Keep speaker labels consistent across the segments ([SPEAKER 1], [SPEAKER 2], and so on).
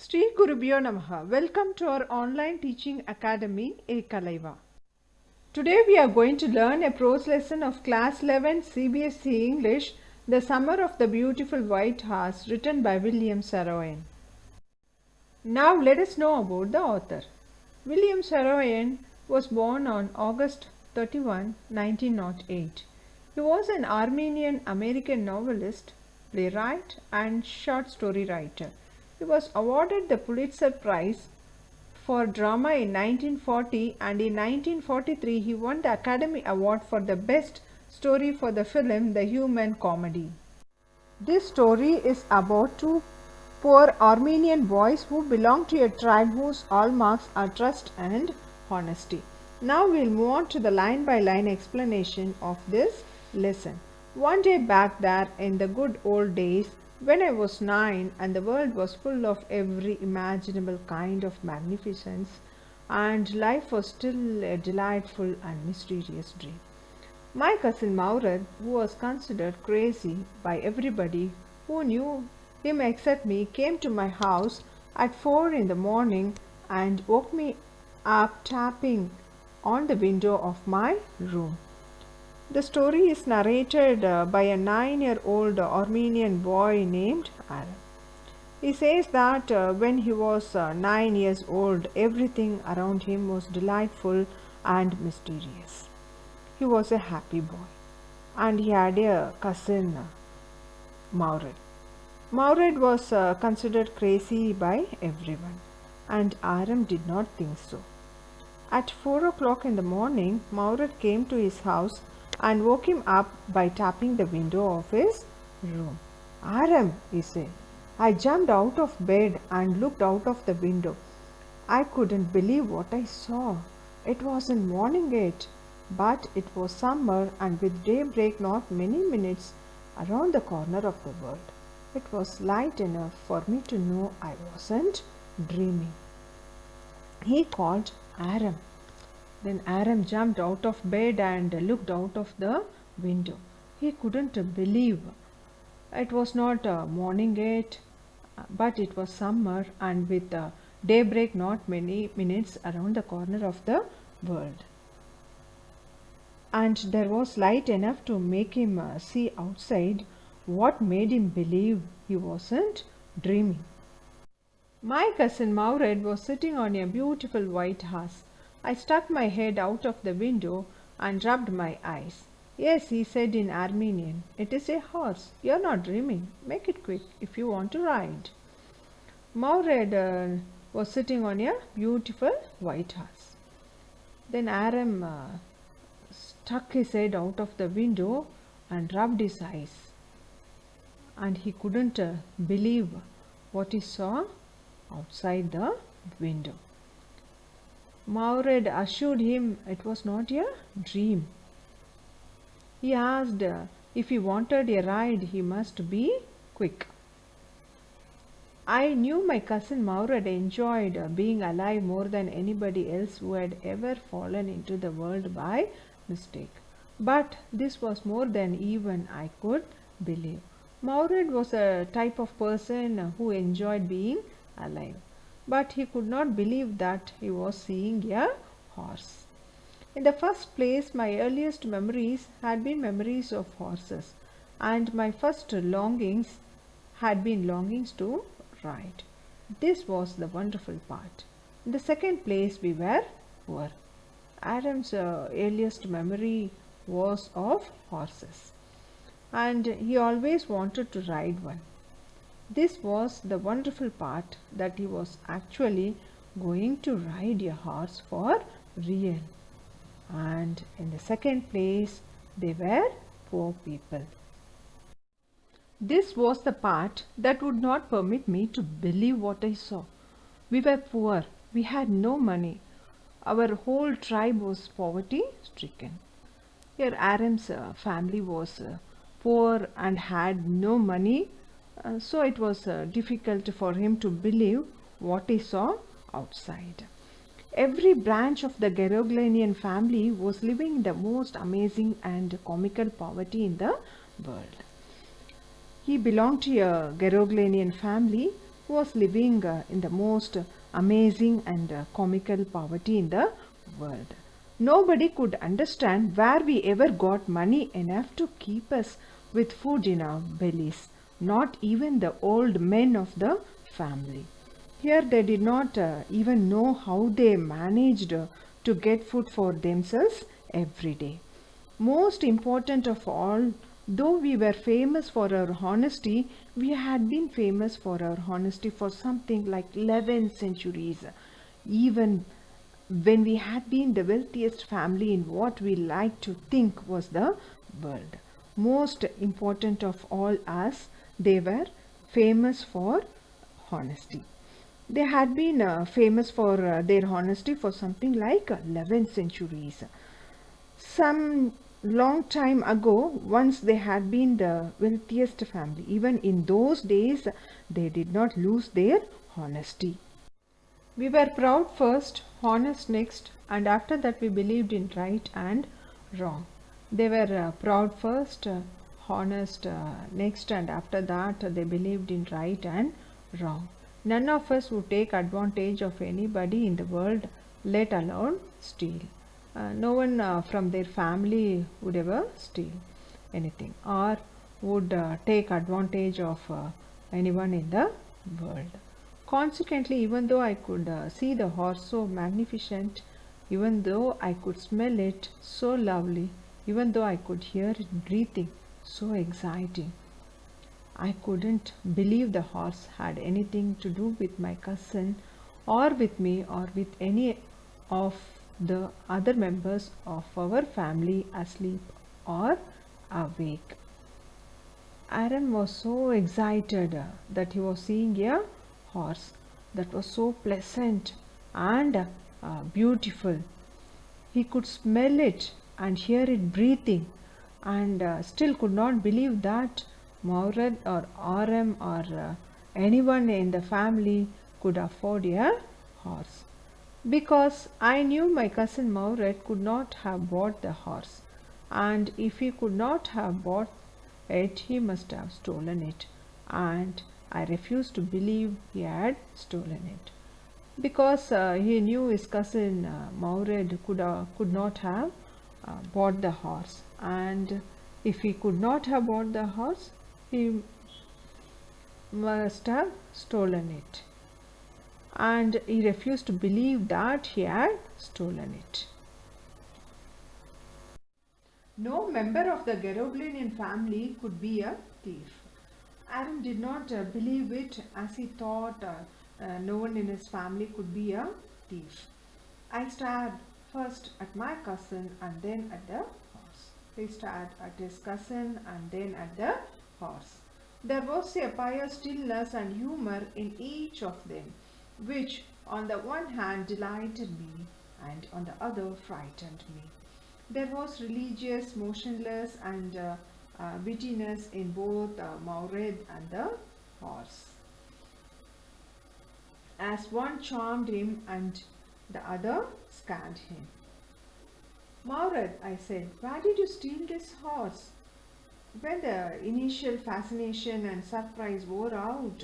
[SPEAKER 1] Sri Gurubhyo Namaha. Welcome to our online teaching academy, Ekalaiva. Today we are going to learn a prose lesson of class 11 CBSE English, The Summer of the Beautiful White Horse, written by William Saroyan. Now let us know about the author. William Saroyan was born on August 31, 1908. He was an Armenian-American novelist, playwright and short story writer. He was awarded the Pulitzer Prize for Drama in 1940, and in 1943 he won the Academy Award for the Best Story for the film The Human Comedy. This story is about two poor Armenian boys who belong to a tribe whose hallmarks are trust and honesty. Now we'll move on to the line-by-line explanation of this lesson. One day back there in the good old days, when I was 9 and the world was full of every imaginable kind of magnificence, and life was still a delightful and mysterious dream. My cousin Maurad, who was considered crazy by everybody who knew him except me, came to my house at 4 in the morning and woke me up tapping on the window of my room. The story is narrated by a 9-year-old Armenian boy named Aram. He says that when he was 9 years old, everything around him was delightful and mysterious. He was a happy boy, and he had a cousin, Maurad. Maurad was considered crazy by everyone, and Aram did not think so. At 4 o'clock in the morning, Maurad came to his house and woke him up by tapping the window of his room. Aram, he said. I jumped out of bed and looked out of the window. I couldn't believe what I saw. It wasn't morning yet, but it was summer, and with daybreak not many minutes around the corner of the world. It was light enough for me to know I wasn't dreaming. He called Aram. Then Aram jumped out of bed and looked out of the window. He couldn't believe. It was not morning yet, but it was summer, and with daybreak not many minutes around the corner of the world. And there was light enough to make him see outside. What made him believe he wasn't dreaming? My cousin Maurad was sitting on a beautiful white horse. I stuck my head out of the window and rubbed my eyes. Yes, he said in Armenian, it is a horse. You're not dreaming. Make it quick if you want to ride. Maurad was sitting on a beautiful white horse. Then Aram stuck his head out of the window and rubbed his eyes. And he couldn't believe what he saw outside the window. Maurad assured him it was not a dream. He asked if he wanted a ride, he must be quick. I knew my cousin Maurad enjoyed being alive more than anybody else who had ever fallen into the world by mistake. But this was more than even I could believe. Maurad was a type of person who enjoyed being alive, but he could not believe that he was seeing a horse. In the first place, my earliest memories had been memories of horses, and my first longings had been longings to ride. This was the wonderful part. In the second place, we were poor. Aram's earliest memory was of horses, and he always wanted to ride one. This was the wonderful part, that he was actually going to ride a horse for real. And in the second place, they were poor people. This was the part that would not permit me to believe what I saw. We were poor. We had no money. Our whole tribe was poverty stricken. Here Aram's family was poor and had no money. So it was difficult for him to believe what he saw outside. Every branch of the Geroglanian family was living in the most amazing and comical poverty in the world. He belonged to a Geroglanian family was living in the most amazing and comical poverty in the world. Nobody could understand where we ever got money enough to keep us with food in our bellies, not even the old men of the family. Here they did not even know how they managed to get food for themselves every day. Most important of all, though we were famous for our honesty, we had been famous for our honesty for something like 11 centuries. Even when we had been the wealthiest family in what we like to think was the world. Most important of all us, they were famous for honesty. They had been famous for their honesty for something like 11 centuries. Some long time ago, once they had been the wealthiest family. Even in those days, they did not lose their honesty. We were proud first, honest next, and after that we believed in right and wrong. They were proud first, honest next, and after that they believed in right and wrong. None of us would take advantage of anybody in the world, let alone steal. No one from their family would ever steal anything or would take advantage of anyone in the world. Consequently, even though I could see the horse so magnificent, even though I could smell it so lovely, even though I could hear it breathing so exciting, I couldn't believe the horse had anything to do with my cousin or with me or with any of the other members of our family asleep or awake. Aaron was so excited that he was seeing a horse that was so pleasant and beautiful. He could smell it and hear it breathing and still could not believe that Maurad or Aram or anyone in the family could afford a horse. Because I knew my cousin Maurad could not have bought the horse, and if he could not have bought it, he must have stolen it, and I refused to believe he had stolen it. Because he knew his cousin Maurad could not have bought the horse, and if he could not have bought the horse, he must have stolen it. And he refused to believe that he had stolen it. No member of the Geroblinian family could be a thief. Aaron did not believe it, as he thought no one in his family could be a thief. I stared first at my cousin and then at the horse. He stared at his cousin and then at the horse. There was a pious stillness and humor in each of them, which on the one hand delighted me and on the other frightened me. There was religious motionless and wittiness in both Maurad and the horse. As one charmed him and the other scared him. Maurad, I said, why did you steal this horse? When the initial fascination and surprise wore out,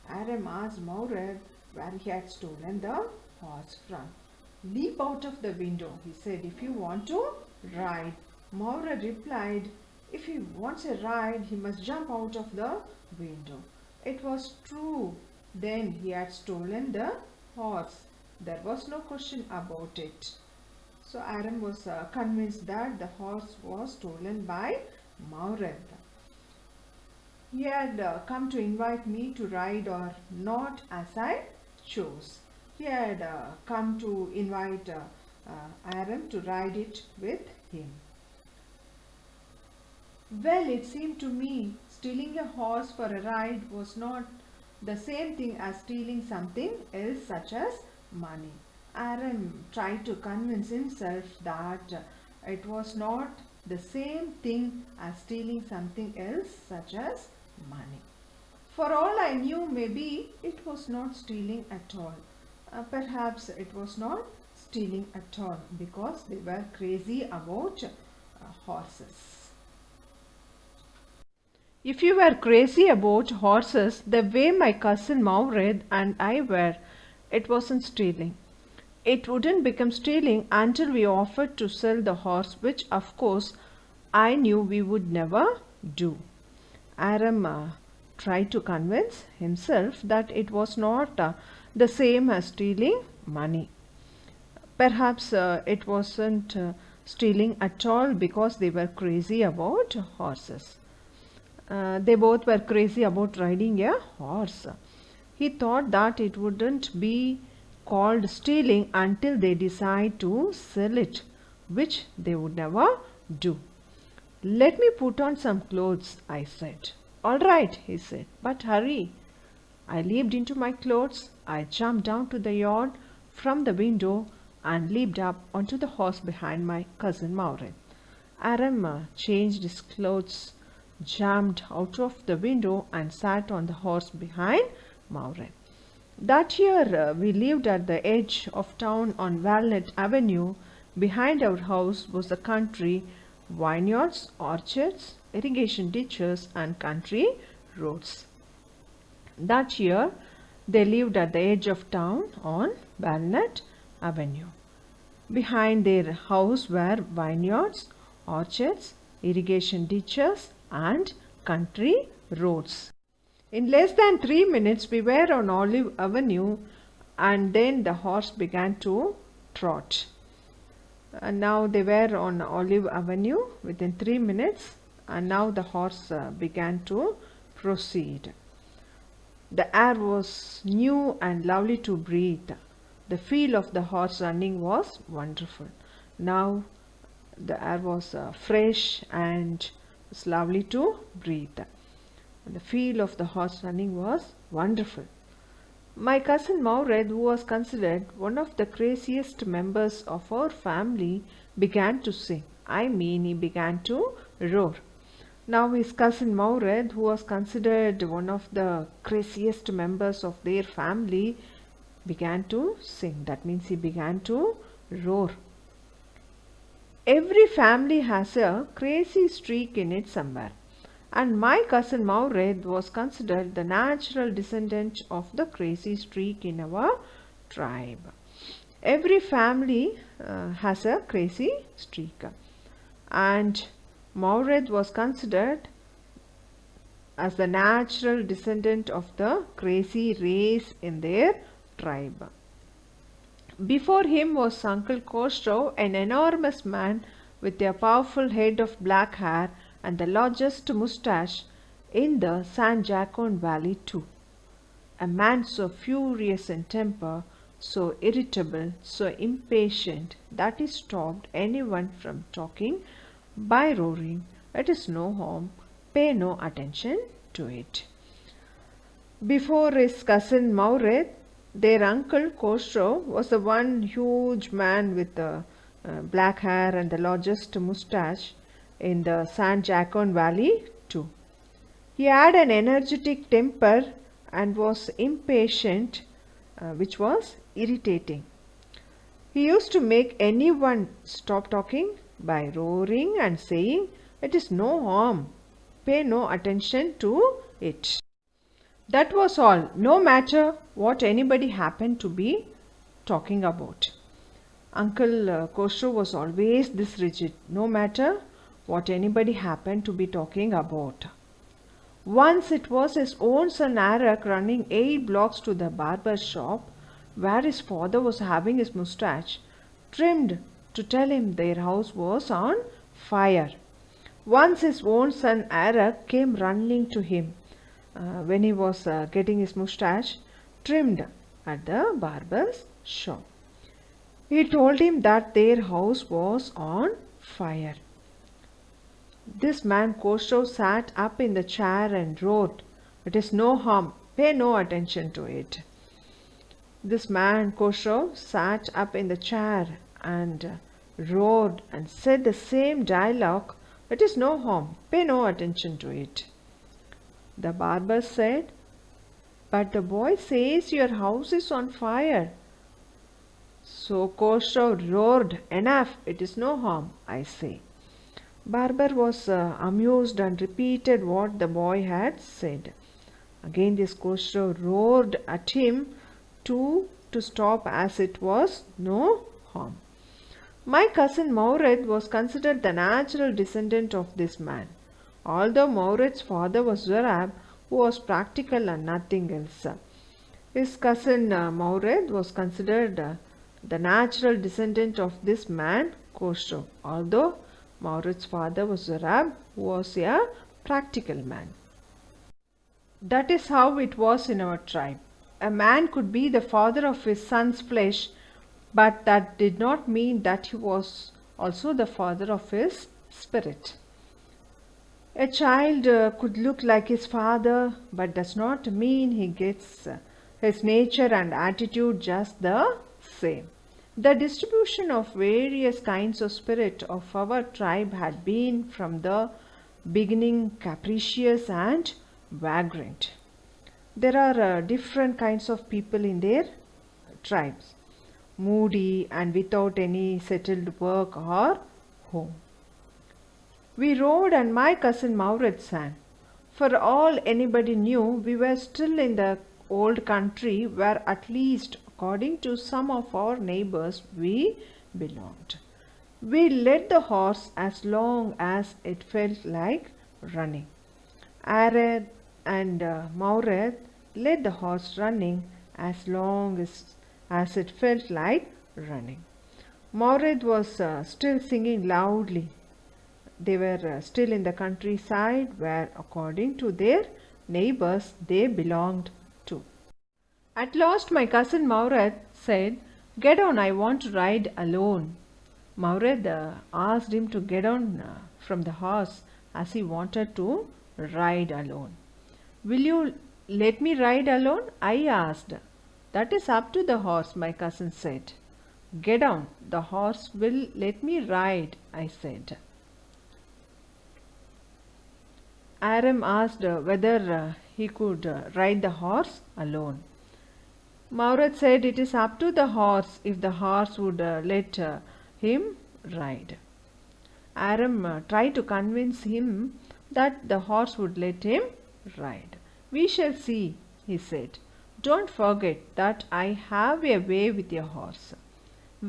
[SPEAKER 1] Aram asked Maurad where he had stolen the horse from. Leap out of the window, he said, if you want to ride. Maurad replied, if he wants a ride, he must jump out of the window. It was true. Then he had stolen the horse. There was no question about it. So Aram was convinced that the horse was stolen by Maurad. He had come to invite me to ride or not as I chose. He had come to invite Aram to ride it with him. Well, it seemed to me stealing a horse for a ride was not the same thing as stealing something else such as money. Aram tried to convince himself that it was not the same thing as stealing something else such as money. For all I knew, maybe it was not stealing at all. Perhaps it was not stealing at all because they were crazy about horses. If you were crazy about horses the way my cousin Maured and I were, it wasn't stealing. It wouldn't become stealing until we offered to sell the horse, which of course I knew we would never do. Aram tried to convince himself that it was not the same as stealing money. Perhaps it wasn't stealing at all because they were crazy about horses. They both were crazy about riding a horse. He thought that it wouldn't be called stealing until they decide to sell it, which they would never do. Let me put on some clothes, I said. All right, he said, but hurry. I leaped into my clothes. I jumped down to the yard from the window and leaped up onto the horse behind my cousin Maured. Aram changed his clothes, jumped out of the window and sat on the horse behind Maured. That year we lived at the edge of town on Walnut Avenue. Behind our house was the country, vineyards, orchards, irrigation ditches and country roads. That year they lived at the edge of town on Walnut Avenue. Behind their house were vineyards, orchards, irrigation ditches and country roads. In less than 3 minutes we were on Olive Avenue and then the horse began to trot. And now they were on Olive Avenue within 3 minutes and now the horse began to proceed. The air was new and lovely to breathe. The feel of the horse running was wonderful. Now the air was fresh and was lovely to breathe. The feel of the horse running was wonderful. My cousin Maured, who was considered one of the craziest members of our family, began to sing. He began to roar. Now his cousin Maured, who was considered one of the craziest members of their family, began to sing. That means he began to roar. Every family has a crazy streak in it somewhere. And my cousin Maured was considered the natural descendant of the crazy streak in our tribe. Every family has a crazy streak. And Maured was considered as the natural descendant of the crazy race in their tribe. Before him was Uncle Khosrow, an enormous man with a powerful head of black hair and the largest moustache in the San Joaquin Valley too. A man so furious in temper, so irritable, so impatient that he stopped anyone from talking by roaring, "It is no harm, pay no attention to it." Before his cousin Maured, their uncle Khosrow was the one huge man with the black hair and the largest moustache in the San Joaquin Valley too. He had an energetic temper and was impatient, which was irritating. He used to make anyone stop talking by roaring and saying, "It is no harm, pay no attention to it." That was all, no matter what anybody happened to be talking about. Uncle Khosrow was always this rigid, no matter what anybody happened to be talking about. Once it was his own son Arak running 8 blocks to the barber shop where his father was having his moustache trimmed to tell him their house was on fire. Once his own son Arak came running to him when he was getting his moustache trimmed at the barber's shop. He told him that their house was on fire. This man Khosrow sat up in the chair and roared, "It is no harm, pay no attention to it." This man Khosrow sat up in the chair and roared and said the same dialogue, "It is no harm, pay no attention to it." The barber said, "But the boy says your house is on fire." So Khosrow roared, "Enough, it is no harm, I say." Barber was amused and repeated what the boy had said. Again this Khosrow roared at him to stop, as it was no harm. My cousin Maurid was considered the natural descendant of this man, although Maurid's father was Zurab, who was practical and nothing else. His cousin Maurid was considered the natural descendant of this man, Khosrow, although Maurid's father was Zurab, who was a practical man. That is how it was in our tribe. A man could be the father of his son's flesh, but that did not mean that he was also the father of his spirit. A child could look like his father, but does not mean he gets his nature and attitude just the same. The distribution of various kinds of spirit of our tribe had been from the beginning capricious and vagrant. There are different kinds of people in their tribes, moody and without any settled work or home. We rode and my cousin Maurid sang. For all anybody knew, we were still in the old country where, at least according to some of our neighbors, we belonged. We led the horse as long as it felt like running. Ared and Maurid led the horse running as long as it felt like running. Maurid was still singing loudly. They were still in the countryside where, according to their neighbors, they belonged to. At last my cousin Maurid said, "Get on, I want to ride alone." Maurid asked him to get on from the horse, as he wanted to ride alone. "Will you let me ride alone?" I asked. "That is up to the horse," my cousin said. "Get down, the horse will let me ride," I said. Aram asked whether he could ride the horse alone. Maurid said it is up to the horse if the horse would let him ride. Aram tried to convince him that the horse would let him ride. "We shall see," he said. "Don't forget that I have a way with your horse."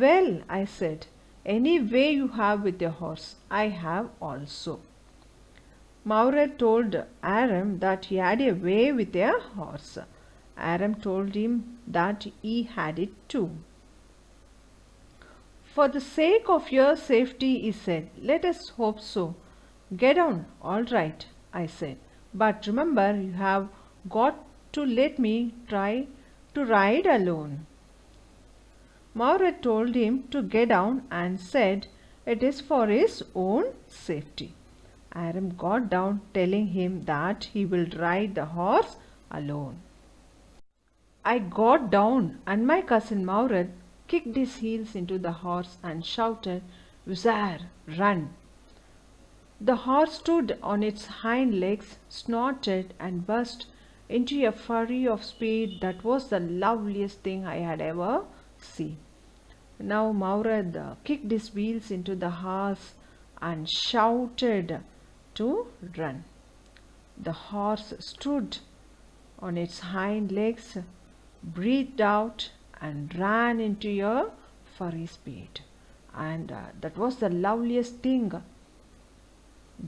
[SPEAKER 1] "Well," I said, "any way you have with your horse, I have also." Maurid told Aram that he had a way with a horse. Aram told him that he had it too. "For the sake of your safety," he said, "let us hope so." "Get on, all right," I said, "but remember you have got to let me try to ride alone." Maurid told him to get down and said it is for his own safety. Aram got down, telling him that he will ride the horse alone. I got down and my cousin Maurid kicked his heels into the horse and shouted, "Whizzer, run!" The horse stood on its hind legs, snorted and burst into a flurry of speed that was the loveliest thing I had ever seen. Now Maurid kicked his wheels into the horse and shouted to run. The horse stood on its hind legs, breathed out and ran into a flurry speed. And that was the loveliest thing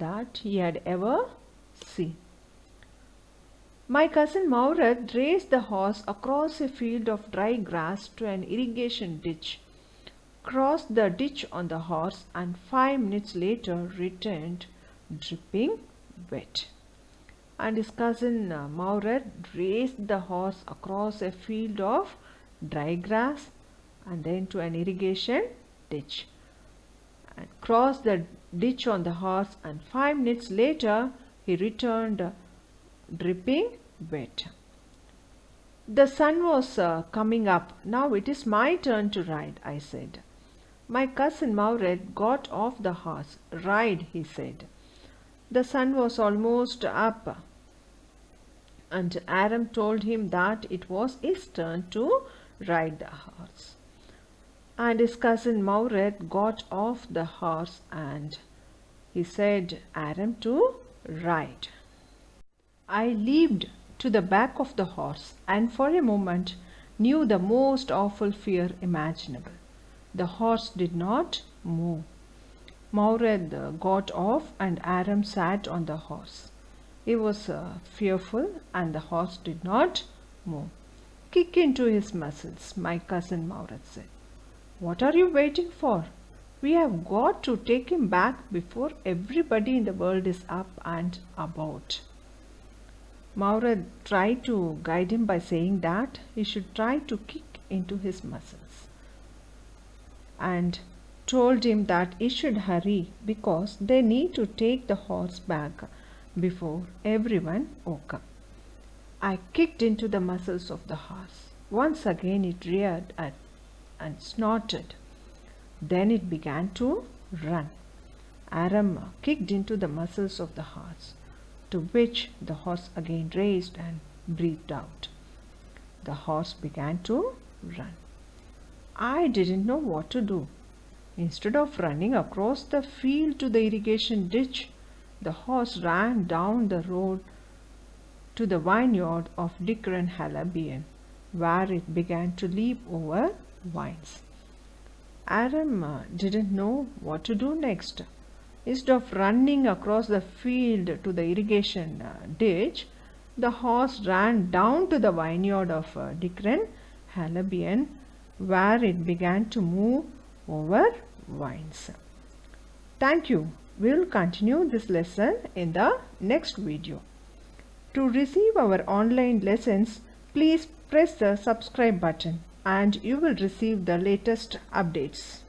[SPEAKER 1] that he had ever seen. My cousin Maurid raced the horse across a field of dry grass to an irrigation ditch, crossed the ditch on the horse, and 5 minutes later returned dripping wet. And his cousin Maurid raced the horse across a field of dry grass and then to an irrigation ditch, and crossed the ditch on the horse, and 5 minutes later he returned dripping wet. The sun was coming up. "Now it is my turn to ride," I said. My cousin Maurid got off the horse. "Ride," he said. The sun was almost up, and Aram told him that it was his turn to ride the horse. And his cousin Maurid got off the horse and he said Aram to ride. I leaped to the back of the horse and for a moment knew the most awful fear imaginable. The horse did not move. Maured got off and Aram sat on the horse. He was fearful and the horse did not move. Kick into his muscles, my cousin Maured said. What are you waiting for? We have got to take him back before everybody in the world is up and about. Maured tried to guide him by saying that he should try to kick into his muscles and told him that he should hurry because they need to take the horse back before everyone woke up. I kicked into the muscles of the horse. Once again it reared and snorted. Then it began to run. Aram kicked into the muscles of the horse, to which the horse again raised and breathed out. The horse began to run. I didn't know what to do. Instead of running across the field to the irrigation ditch, the horse ran down the road to the vineyard of Dikran Halabian, where it began to leap over vines. Aram didn't know what to do next. Instead of running across the field to the irrigation ditch, the horse ran down to the vineyard of Dikran Halabian, where it began to move over vines. Thank you. We will continue this lesson in the next video. To receive our online lessons, please press the subscribe button and you will receive the latest updates.